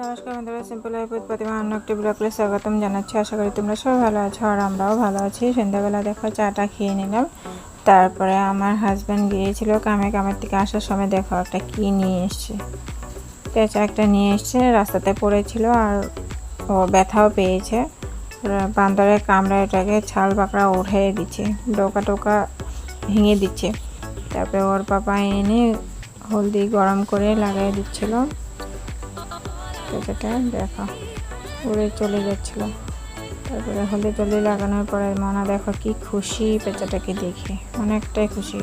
নমস্কার বন্ধুরা, simple life with প্রতিমা অন্য একটি ব্লগে স্বাগতম জানাচ্ছি। আশা করি তোমরা সবাই ভালো আছো আর আমরাও ভালো আছি। সন্ধ্যাবেলা দেখো চাটা খেয়ে নিলাম। তারপরে আমার হাজব্যান্ড গিয়েছিল কামের থেকে আসার সময় দেখো একটা কি নিয়ে এসছে, পেঁচা একটা নিয়ে এসছে। রাস্তাতে পড়েছিল আর ও ব্যথাও পেয়েছে। বান্দরের কামড়া এটাকে ছাল পাকড়া উঠিয়ে দিচ্ছে, ডোকা টোকা ভেঙে দিচ্ছে। তারপরে ওর পাপা এনে হলদি গরম করে লাগাই দিচ্ছিল। পেঁচাটা দেখো উড়ে চলে যাচ্ছিল। তারপরে হলদি টলদি লাগানোর পরে মনা দেখো কি খুশি পেঁচাটাকে দেখে, অনেকটাই খুশি।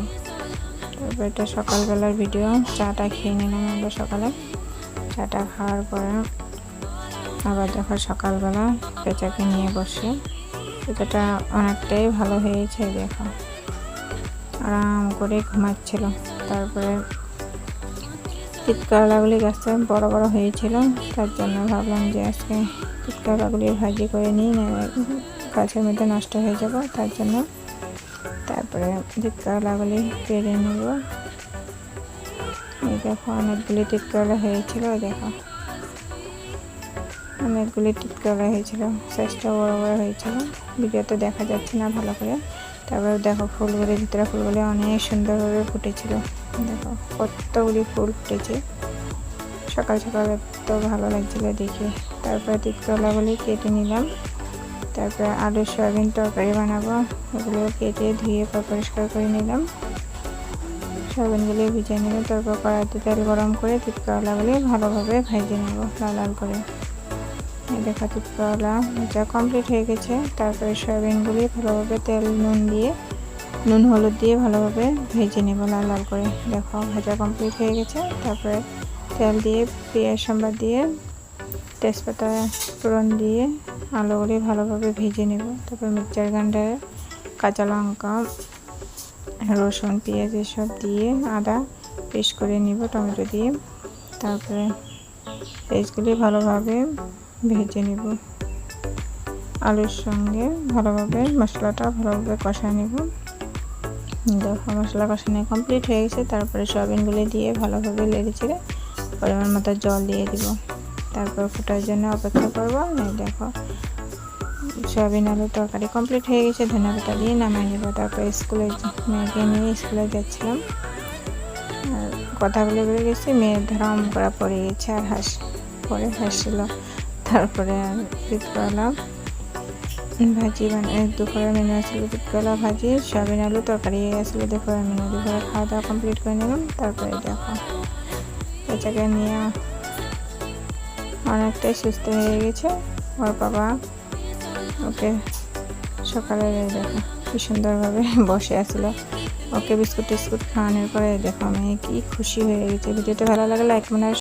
তারপরে এটা সকালবেলার ভিডিও। চাটা খেয়ে নিলাম আমরা সকালে। চাটা খাওয়ার পরে আবার দেখো সকালবেলা পেঁচাকে নিয়ে বসে। পেঁচাটা অনেকটাই ভালো হয়েছে, দেখো আরাম করে ঘুমাচ্ছিল। তারপরে তিতকরলাগুলি গাছটা বড় বড় হয়েছিল, তার জন্য ভাবলাম যে আজকে তিতকরলাগুলি ভাজি করে নিই, না গাছের মধ্যে নষ্ট হয়ে যাব, তার জন্য। তারপরে তিতকরলাগুলি পেরে নেব। এই দেখো অনেকগুলি তিতকরলা হয়েছিল, দেখো অনেকগুলি তিতকরলা হয়েছিল, সাইজটা বড় বড় হয়েছিল। ভিডিওতে দেখা যাচ্ছে না ভালো করে। তারপরে দেখো ফুলগুলি, ভিতরে ফুলগুলি অনেক সুন্দরভাবে ফুটেছিল। দেখো কতগুলি ফুল ফুটেছে, সকাল সকাল তো ভালো লাগছিল দেখে। তারপরে তিতকরলাগুলি কেটে নিলাম। তারপরে আলু সয়াবিন তরকারি বানাবো, ওগুলো কেটে ধুয়ে পরিষ্কার করে নিলাম। সয়াবিনগুলি ভিজে নিলাম। তারপর কড়াইতে তেল গরম করে তিতকরলাগুলি ভালোভাবে ভেজে নেব লাল লাল করে। দেখো তিতকরলা ভাজা কমপ্লিট হয়ে গেছে। তারপরে সয়াবিনগুলি ভালোভাবে তেল নুন হলুদ দিয়ে ভালোভাবে ভেজে নেব লাল লাল করে। দেখো ভাজা কমপ্লিট হয়ে গেছে। তারপরে তেল দিয়ে পেঁয়াজ সম্বার দিয়ে তেজপাতা ফোড়ন দিয়ে আলুগুলি ভালোভাবে ভেজে নেব। তারপর মিক্সচার গ্রাইন্ডারে কাঁচা লঙ্কা রসুন পেঁয়াজ এসব দিয়ে আদা পেস্ট করে নিব টমেটো দিয়ে। তারপরে পেস্টগুলি ভালোভাবে ভেজে নেব, আলুর সঙ্গে ভালোভাবে মশলাটা ভালোভাবে কষা নেব। দেখো মশলা কষানো কমপ্লিট হয়ে গেছে। তারপরে সয়াবিনগুলি দিয়ে ভালোভাবে লেড়ে চেড়ে পরিমাণ মতো জল দিয়ে দিব। তারপর ফোটার জন্য অপেক্ষা করব। দেখো সয়াবিন আলু তরকারি কমপ্লিট হয়ে গেছে। ধনিয়া পাতা দিয়ে নামিয়ে নেব। তারপর মেয়েকে নিয়ে স্কুলে যাচ্ছিলাম আর কথাগুলো বেড়ে গেছে। মেয়ের ধরাম করা পড়ে গেছে আর হাসছিল। তারপরে তিতকরলা ভাজি দুপুরের মেনু আসলে তিতকরলা ভাজি সয়াবিন আলু তরকারি আসলে দুপুরের মেনু। দুপুরে খাওয়া দাওয়া কমপ্লিট করে নিলাম। তারপরে দেখো পেঁচাকে নিয়ে অনেকটাই সুস্থ হয়ে গেছে। ওর বাবা ওকে সকালে দেখো কি সুন্দরভাবে বসে আসলো। ওকে বিস্কুট টিস্কুট খাওয়ানোর পরে দেখো আমি কি খুশি হয়ে গেছে। ভিডিওটা ভালো লাগলে লাইক